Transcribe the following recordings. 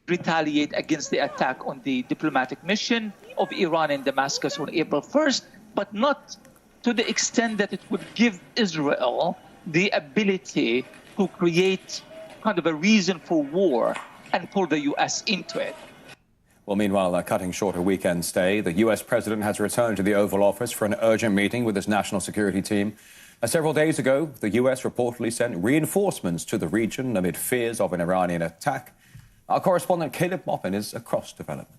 retaliate against the attack on the diplomatic mission of Iran in Damascus on April 1st, but not to the extent that it would give Israel the ability to create kind of a reason for war and pull the U.S. into it. Well, meanwhile, cutting short a weekend stay, the U.S. president has returned to the Oval Office for an urgent meeting with his national security team. Several days ago, the U.S. reportedly sent reinforcements to the region amid fears of an Iranian attack. Our correspondent Caleb Moppin is across developments.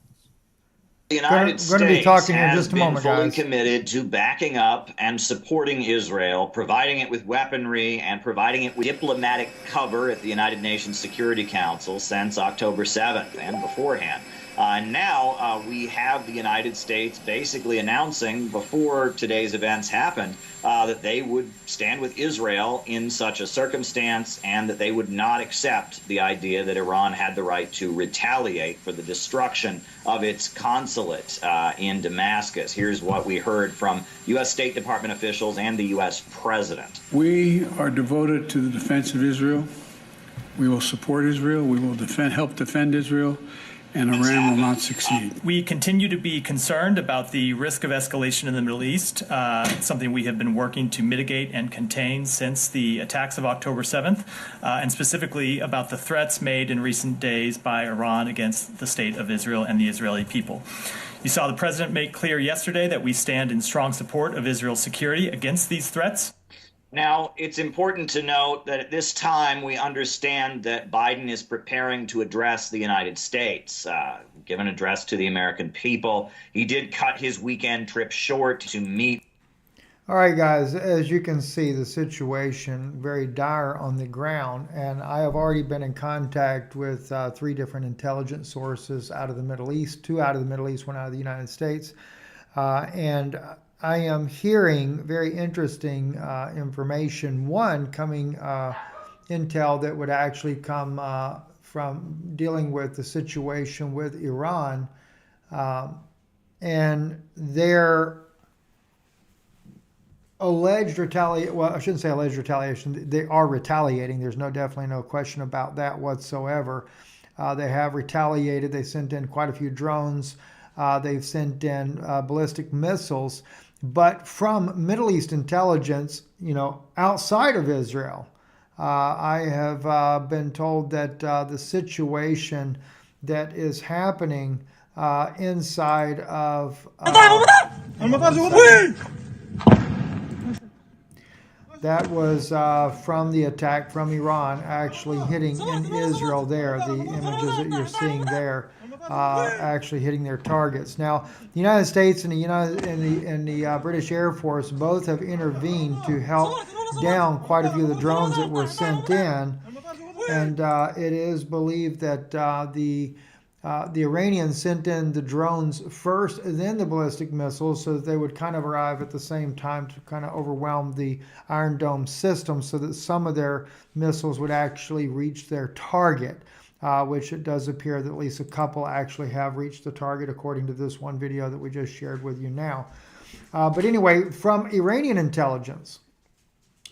The United States has been fully committed to backing up and supporting Israel, providing it with weaponry and providing it with diplomatic cover at the United Nations Security Council since October 7th and beforehand. Now we have the United States basically announcing before today's events happened that they would stand with Israel in such a circumstance and that they would not accept the idea that Iran had the right to retaliate for the destruction of its consulate in Damascus. Here's what we heard from U.S. State Department officials and the U.S. president. We are devoted to the defense of Israel. We will support Israel. We will help defend Israel. And Iran will not succeed. We continue to be concerned about the risk of escalation in the Middle East, something we have been working to mitigate and contain since the attacks of October 7th, and specifically about the threats made in recent days by Iran against the state of Israel and the Israeli people. You saw the president make clear yesterday that we stand in strong support of Israel's security against these threats. Now, it's important to note that at this time, we understand that Biden is preparing to address the United States. Give an address to the American people. He did cut his weekend trip short to meet. All right, guys, as you can see, the situation very dire on the ground. And I have already been in contact with 3 different intelligence sources out of the Middle East, 2 out of the Middle East, 1 out of the United States. And I am hearing very interesting information. One coming intel that would actually come from dealing with the situation with Iran and their alleged retaliation. Well, I shouldn't say alleged retaliation. They are retaliating. There's definitely no question about that whatsoever. They have retaliated. They sent in quite a few drones. They've sent in ballistic missiles. But from Middle East intelligence, outside of Israel, I have been told that the situation that is happening inside of that was from the attack from Iran actually hitting in Israel there, the images that you're seeing there. Actually hitting their targets. Now, the United States and the British Air Force both have intervened to help down quite a few of the drones that were sent in, and it is believed that the Iranians sent in the drones first, and then the ballistic missiles, so that they would kind of arrive at the same time to kind of overwhelm the Iron Dome system, so that some of their missiles would actually reach their target. Which it does appear that at least a couple actually have reached the target, according to this one video that we just shared with you now. But anyway, from Iranian intelligence,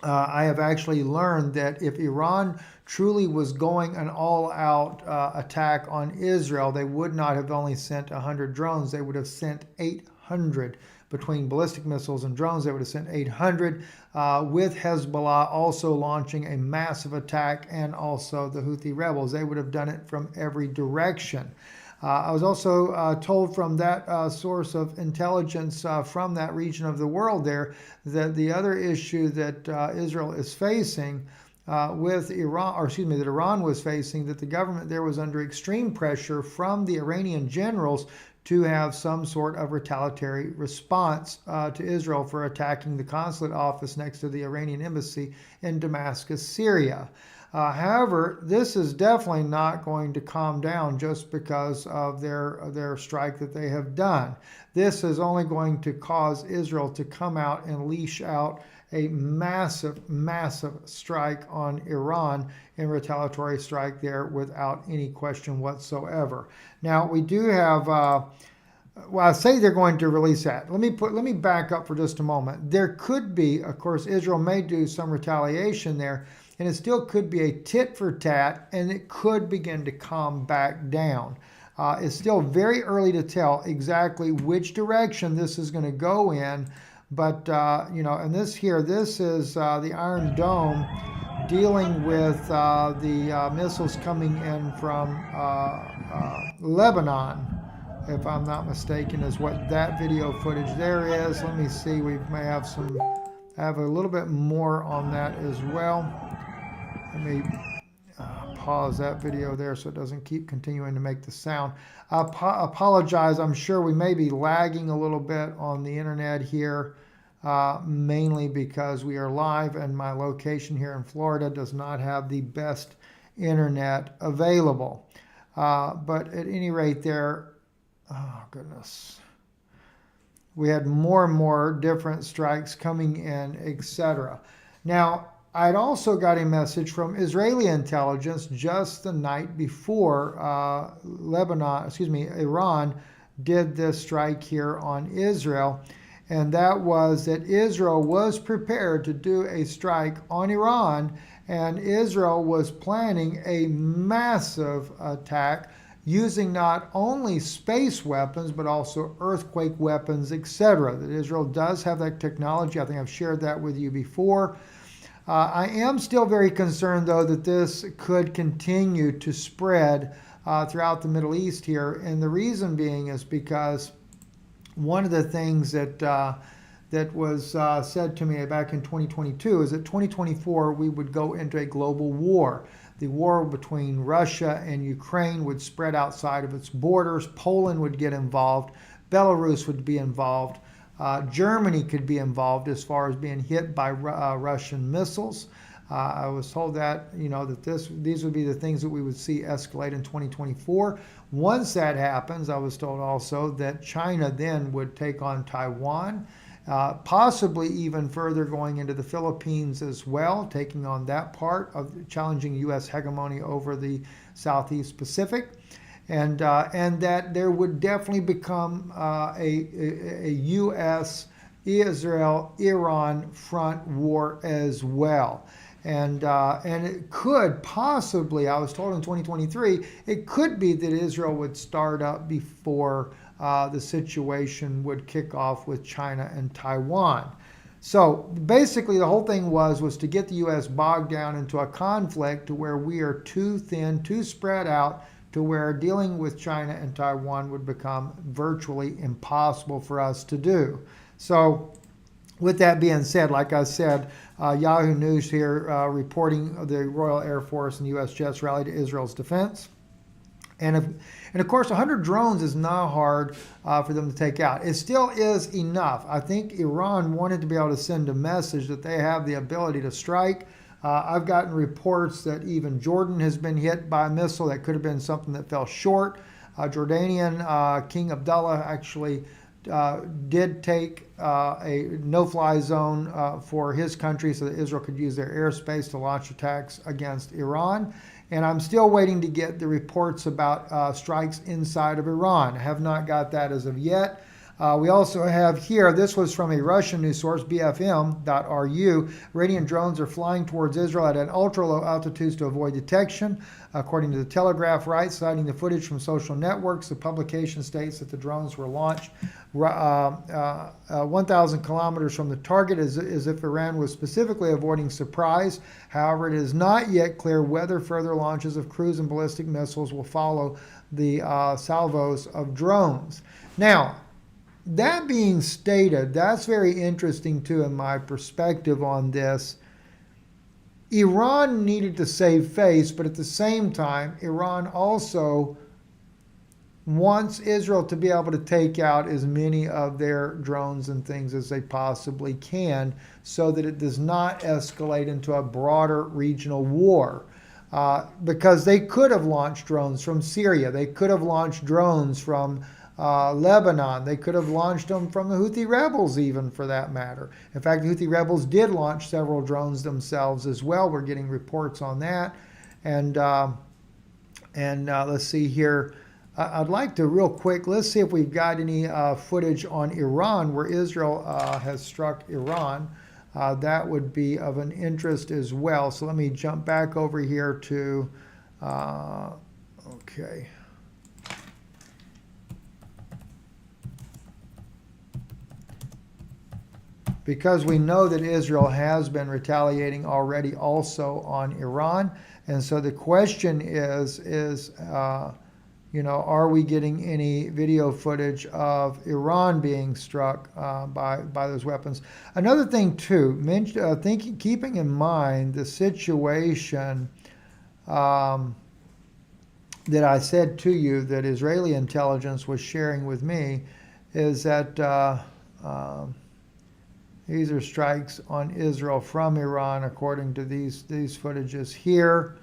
I have actually learned that if Iran truly was going an all-out attack on Israel, they would not have only sent 100 drones. They would have sent 800. Between ballistic missiles and drones, they would have sent 800, with Hezbollah also launching a massive attack, and also the Houthi rebels. They would have done it from every direction. I was also told from that source of intelligence from that region of the world there that the other issue that Israel is facing with Iran, or excuse me, that Iran was facing, that the government there was under extreme pressure from the Iranian generals to have some sort of retaliatory response to Israel for attacking the consulate office next to the Iranian embassy in Damascus, Syria. However, this is definitely not going to calm down just because of their strike that they have done. This is only going to cause Israel to come out and leash out a massive, massive strike on Iran in retaliatory strike there without any question whatsoever. Now, we do have, well, I say they're going to release that. Let me back up for just a moment. There could be, of course, Israel may do some retaliation there. and it still could be a tit for tat, and it could begin to calm back down. It's still very early to tell exactly which direction this is going to go in, but and this is the Iron Dome dealing with the missiles coming in from Lebanon, if I'm not mistaken, is what that video footage there is. Let me see, we may have a little bit more on that as well. Let me pause that video there so it doesn't keep continuing to make the sound. I apologize, I'm sure we may be lagging a little bit on the internet here, mainly because we are live and my location here in Florida does not have the best internet available. But at any rate there, oh goodness, we had more and more different strikes coming in, etc. Now, I'd also got a message from Israeli intelligence just the night before Iran did this strike here on Israel, and that was that Israel was prepared to do a strike on Iran, and Israel was planning a massive attack using not only space weapons, but also earthquake weapons, etc. That Israel does have that technology. I think I've shared that with you before. I am still very concerned, though, that this could continue to spread throughout the Middle East here. And the reason being is because one of the things that was said to me back in 2022 is that 2024 we would go into a global war. The war between Russia and Ukraine would spread outside of its borders. Poland would get involved. Belarus would be involved. Germany could be involved as far as being hit by Russian missiles. I was told that, that these would be the things that we would see escalate in 2024. Once that happens, I was told also that China then would take on Taiwan, possibly even further going into the Philippines as well, taking on that part of challenging U.S. hegemony over the Southeast Pacific. And that there would definitely become a U.S., Israel, Iran front war as well. And it could possibly, I was told in 2023, it could be that Israel would start up before the situation would kick off with China and Taiwan. So basically the whole thing was to get the U.S. bogged down into a conflict to where we are too thin, too spread out, to where dealing with China and Taiwan would become virtually impossible for us to do. So with that being said, like I said, Yahoo News here reporting the Royal Air Force and U.S. jets rallied to Israel's defense. And of course, 100 drones is not hard for them to take out. It still is enough. I think Iran wanted to be able to send a message that they have the ability to strike. I've gotten reports that even Jordan has been hit by a missile that could have been something that fell short. Jordanian King Abdullah actually did take a no-fly zone for his country so that Israel could use their airspace to launch attacks against Iran. And I'm still waiting to get the reports about strikes inside of Iran. I have not got that as of yet. We also have here, this was from a Russian news source, BFM.ru. Iranian drones are flying towards Israel at an ultra-low altitudes to avoid detection. According to the Telegraph, right, citing the footage from social networks, the publication states that the drones were launched 1,000 kilometers from the target, as if Iran was specifically avoiding surprise. However, it is not yet clear whether further launches of cruise and ballistic missiles will follow the salvos of drones. Now, that being stated, that's very interesting too in my perspective on this. Iran needed to save face, but at the same time, Iran also wants Israel to be able to take out as many of their drones and things as they possibly can so that it does not escalate into a broader regional war. Because they could have launched drones from Syria. They could have launched drones from Lebanon. They could have launched them from the Houthi rebels, even, for that matter. In fact, the Houthi rebels did launch several drones themselves as well. We're getting reports on that. And let's see here. I'd like to real quick, let's see if we've got any footage on Iran where Israel has struck Iran. that would be of an interest as well. So let me jump back over here to, okay. Because we know that Israel has been retaliating already also on Iran. And so the question is are we getting any video footage of Iran being struck by those weapons? Another thing too, keeping in mind the situation that I said to you that Israeli intelligence was sharing with me is that these are strikes on Israel from Iran, according to these footages here.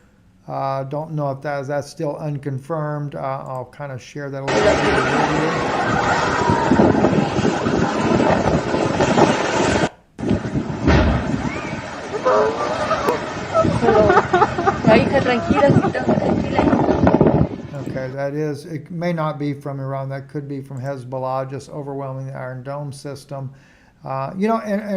Don't know if that's still unconfirmed. I'll kind of share that a little bit. Okay, that is, it may not be from Iran. That could be from Hezbollah, just overwhelming the Iron Dome system. And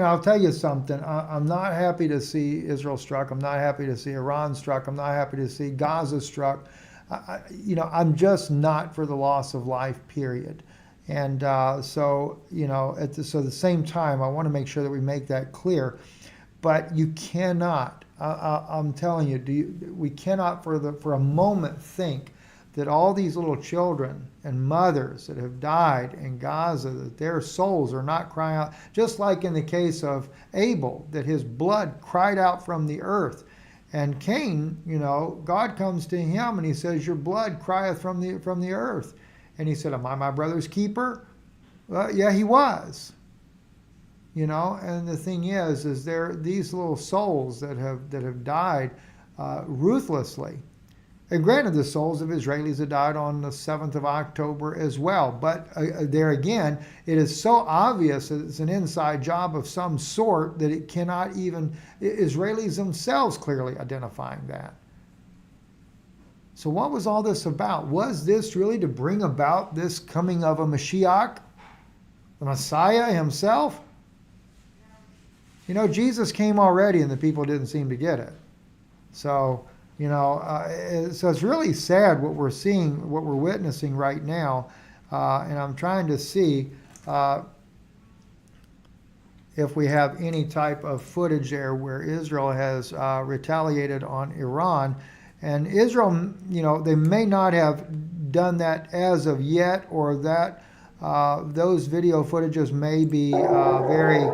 I'll tell you something. I'm not happy to see Israel struck. I'm not happy to see Iran struck. I'm not happy to see Gaza struck. I'm just not for the loss of life, period. And so at the same time, I want to make sure that we make that clear. But you cannot, I'm telling you, we cannot for a moment think that all these little children and mothers that have died in Gaza, that their souls are not crying out, just like in the case of Abel, that his blood cried out from the earth. And Cain, God comes to him and he says, your blood crieth from the earth. And he said, am I my brother's keeper? Well, yeah, he was. And the thing is there these little souls that have died ruthlessly. And granted, the souls of Israelis have died on the 7th of October as well. But there again, it is so obvious that it's an inside job of some sort that it cannot even, Israelis themselves clearly identifying that. So what was all this about? Was this really to bring about this coming of a Mashiach, the Messiah himself? Jesus came already and the people didn't seem to get it. So so it's really sad what we're seeing, what we're witnessing right now, and I'm trying to see if we have any type of footage there where Israel has retaliated on Iran. And Israel, they may not have done that as of yet, or that those video footages may be very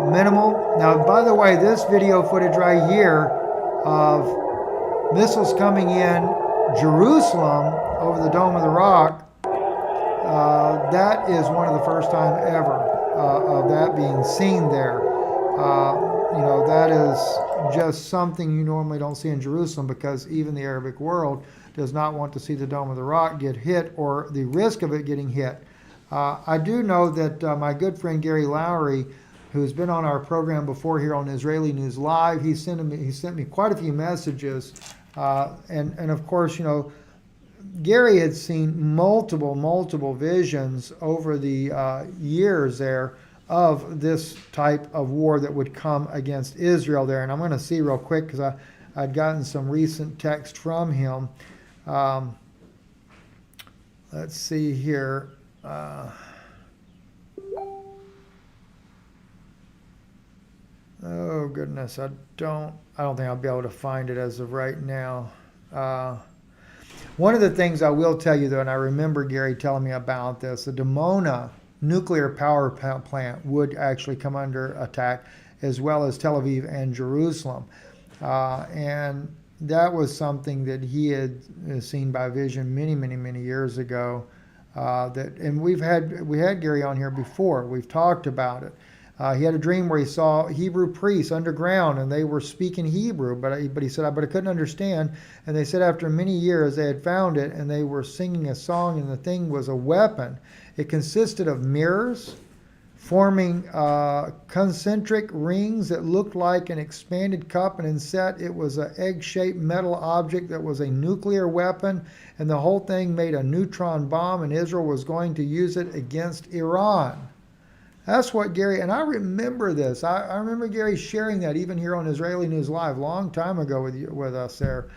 minimal. Now, by the way, this video footage right here of missiles coming in Jerusalem over the Dome of the Rock, that is one of the first time ever of that being seen there. That is just something you normally don't see in Jerusalem, because even the Arabic world does not want to see the Dome of the Rock get hit, or the risk of it getting hit. I do know that my good friend Gary Lowry, who's been on our program before here on Israeli News Live, he sent me quite a few messages, and of course, Gary had seen multiple visions over the years there of this type of war that would come against Israel there. And I'm going to see real quick, because I'd gotten some recent text from him. Let's see here. Oh goodness, I don't think I'll be able to find it as of right now. One of the things I will tell you though, and I remember Gary telling me about this, the Dimona nuclear power plant would actually come under attack, as well as Tel Aviv and Jerusalem. And that was something that he had seen by vision many years ago. And we had Gary on here before. We've talked about it. He had a dream where he saw Hebrew priests underground, and they were speaking Hebrew, but he said, but I couldn't understand. And they said after many years they had found it, and they were singing a song, and the thing was a weapon. It consisted of mirrors forming concentric rings that looked like an expanded cup, and instead it was an egg-shaped metal object that was a nuclear weapon, and the whole thing made a neutron bomb, and Israel was going to use it against Iran. That's what Gary, and I remember this. I remember Gary sharing that even here on Israeli News Live a long time ago with us there.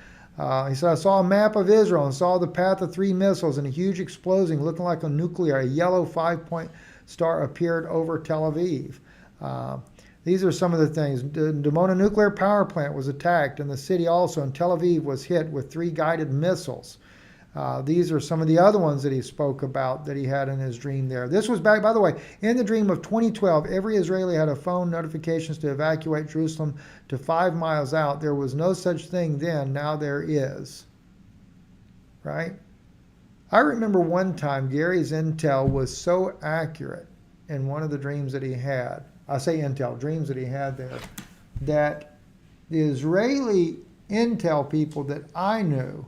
He said, I saw a map of Israel and saw the path of 3 missiles and a huge explosion looking like a yellow 5-point star appeared over Tel Aviv. These are some of the things. The Dimona nuclear power plant was attacked, and the city also, and Tel Aviv was hit with 3 guided missiles. These are some of the other ones that he spoke about that he had in his dream there. This was back, by the way, in the dream of 2012. Every Israeli had a phone notifications to evacuate Jerusalem to 5 miles out. There was no such thing then. Now there is. Right? I remember one time Gary's intel was so accurate in one of the dreams that he had. I say intel, dreams that he had there, that the Israeli intel people that I knew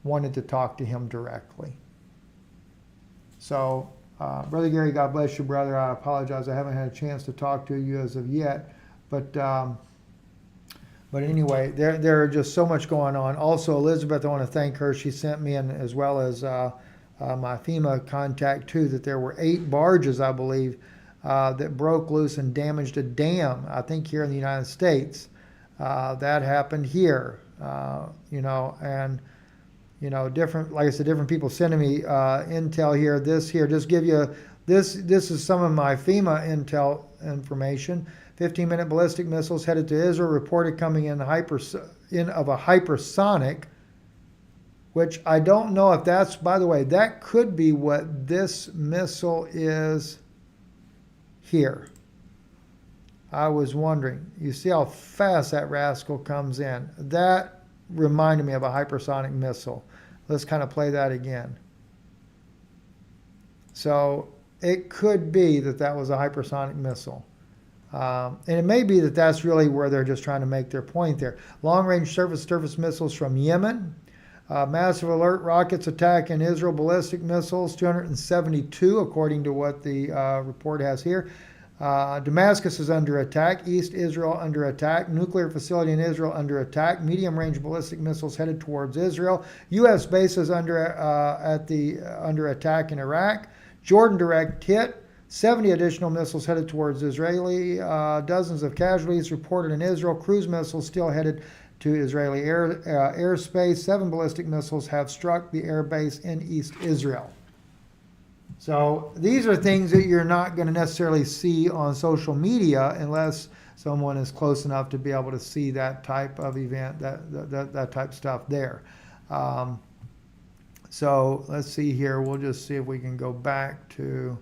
wanted to talk to him directly. So, Brother Gary, God bless you, brother. I apologize. I haven't had a chance to talk to you as of yet. But anyway, there are just so much going on. Also, Elizabeth, I want to thank her. She sent me, in, as well as my FEMA contact, too, that there were 8 barges, I believe, that broke loose and damaged a dam, I think here in the United States. That happened here, different, like I said, different people sending me intel here. Just give you, this is some of my FEMA intel information. 15-minute ballistic missiles headed to Israel, reported coming in of a hypersonic, which I don't know if that's, by the way, that could be what this missile is here. I was wondering. You see how fast that rascal comes in. That reminded me of a hypersonic missile. Let's kind of play that again. So it could be that that was a hypersonic missile. And it may be that that's really where they're just trying to make their point there. Long-range surface-to-surface missiles from Yemen. Massive alert rockets attack in Israel. Ballistic missiles, 272, according to what the report has here. Damascus is under attack. East Israel under attack. Nuclear facility in Israel under attack. Medium-range ballistic missiles headed towards Israel. U.S. bases under attack in Iraq. Jordan direct hit. 70 additional missiles headed towards Israeli. Dozens of casualties reported in Israel. Cruise missiles still headed to Israeli airspace. 7 ballistic missiles have struck the airbase in East Israel. So these are things that you're not going to necessarily see on social media unless someone is close enough to be able to see that type of event, that type of stuff there. So let's see here. We'll just see if we can go back to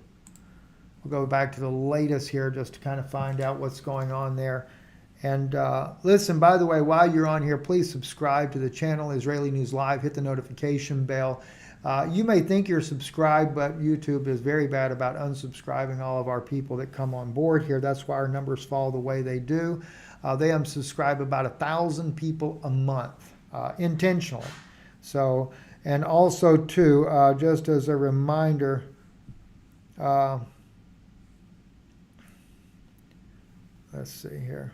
the latest here just to kind of find out what's going on there. And listen, by the way, while you're on here, please subscribe to the channel, Israeli News Live. Hit the notification bell. You may think you're subscribed, but YouTube is very bad about unsubscribing all of our people that come on board here. That's why our numbers fall the way they do. They unsubscribe about 1,000 people a month, intentionally. So, and also too, just as a reminder, let's see here.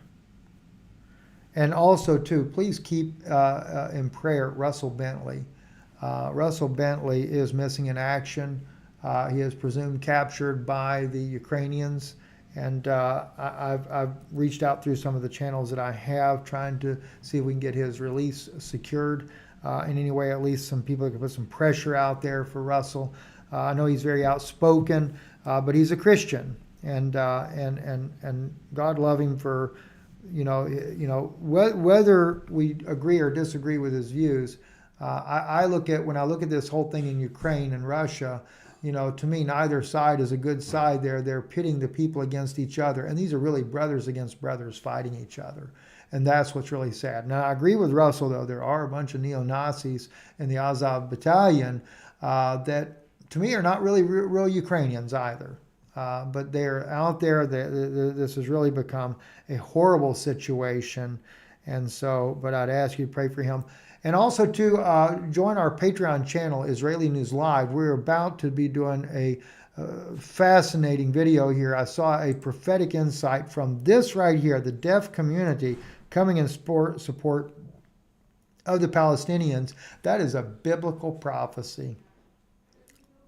And also too, please keep in prayer Russell Bentley. Russell Bentley is missing in action. He is presumed captured by the Ukrainians, and I've reached out through some of the channels that I have, trying to see if we can get his release secured in any way. At least some people can put some pressure out there for Russell. I know he's very outspoken, but he's a Christian, and God love him for whether we agree or disagree with his views. When I look at this whole thing in Ukraine and Russia, to me, neither side is a good side there. They're pitting the people against each other. And these are really brothers against brothers fighting each other. And that's what's really sad. Now, I agree with Russell, though. There are a bunch of neo-Nazis in the Azov battalion that, to me, are not really real Ukrainians either. But they're out there. This has really become a horrible situation. And so, but I'd ask you to pray for him. And also to join our Patreon channel, Israeli News Live. We're about to be doing a fascinating video here. I saw a prophetic insight from this right here, the deaf community coming in support of the Palestinians. That is a biblical prophecy.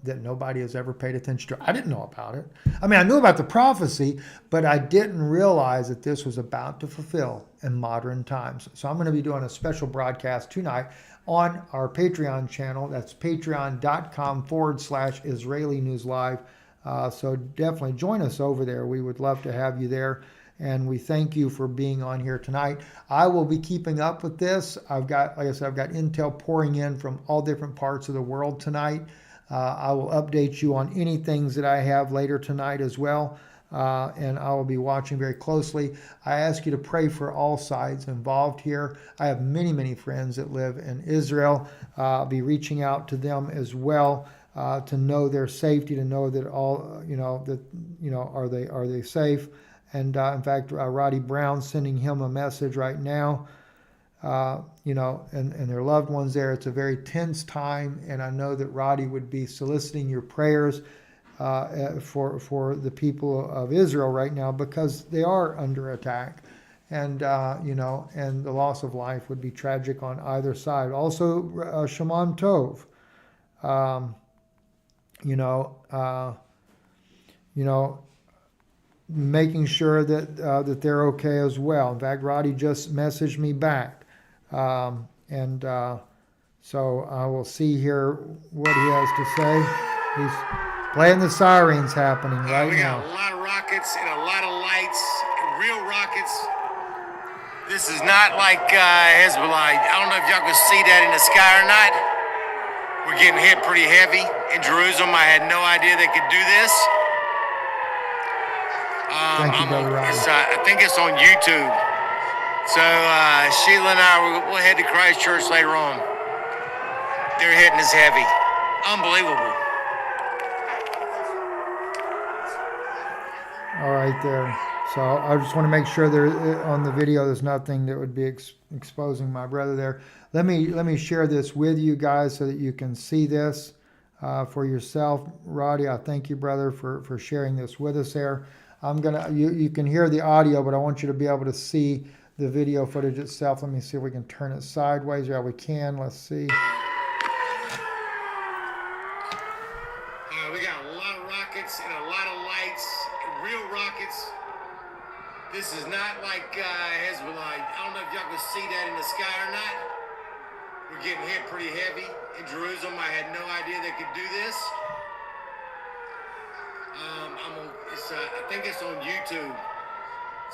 that nobody has ever paid attention to. I didn't know about it. I mean, I knew about the prophecy, but I didn't realize that this was about to fulfill in modern times. So I'm going to be doing a special broadcast tonight on our Patreon channel. That's patreon.com/Israeli News Live. So definitely join us over there. We would love to have you there. And we thank you for being on here tonight. I will be keeping up with this. I've got, like I said, I've got intel pouring in from all different parts of the world tonight. I will update you on any things that I have later tonight as well. And I will be watching very closely. I ask you to pray for all sides involved here. I have many, many friends that live in Israel. I'll be reaching out to them as well to know their safety, to know that all, are they safe? And in fact, Roddy Brown's sending him a message right now. And their loved ones there. It's a very tense time, and I know that Roddy would be soliciting your prayers for the people of Israel right now, because they are under attack, and and the loss of life would be tragic on either side. Also, Shimon Tov, making sure that they're okay as well. In fact, Roddy just messaged me back. So I will see here what he has to say. He's playing the sirens happening right now. We got a lot of rockets and a lot of lights, real rockets. This is not like Hezbollah. I don't know if y'all can see that in the sky or not. We're getting hit pretty heavy in Jerusalem. I had no idea they could do this. Thank you, Brother Roddy. I think it's on YouTube. So Sheila and I, we'll head to Christ Church later on. They're hitting us heavy. Unbelievable. All right there. So I just want to make sure there on the video there's nothing that would be exposing my brother there. Let me share this with you guys so that you can see this for yourself. Roddy, I thank you, brother, for sharing this with us there. You can hear the audio, but I want you to be able to see the video footage itself. Let me see if we can turn it sideways. Yeah, we can. Let's see. We got a lot of rockets and a lot of lights, real rockets. This is not like Hezbollah. I don't know if y'all can see that in the sky or not. We're getting hit pretty heavy in Jerusalem. I had no idea they could do this. I think it's on YouTube.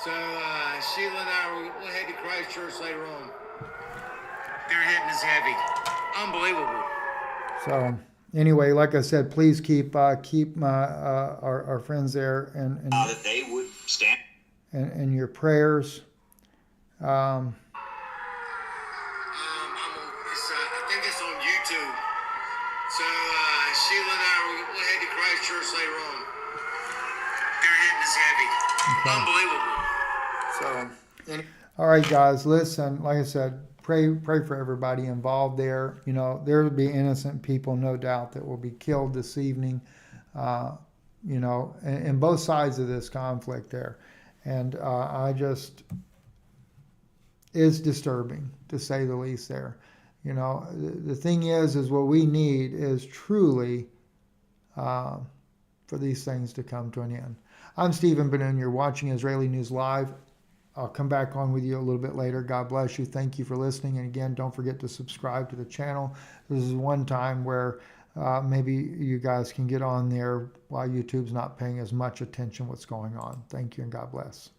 So Sheila and I, we'll head to Christ Church later on. They're hitting us heavy. Unbelievable. So anyway, like I said, please keep our friends there and that they would stand and your prayers. I think it's on YouTube. So Sheila and I, we'll head to Christ Church later on. They're hitting us heavy. Okay. Unbelievable. So, all right, guys, listen, like I said, pray for everybody involved there. There will be innocent people, no doubt, that will be killed this evening, in both sides of this conflict there. And it's disturbing, to say the least there. The thing is what we need is truly for these things to come to an end. I'm Stephen Ben-Nun. You're watching Israeli News Live. I'll come back on with you a little bit later. God bless you. Thank you for listening. And again, don't forget to subscribe to the channel. This is one time where maybe you guys can get on there while YouTube's not paying as much attention what's going on. Thank you and God bless.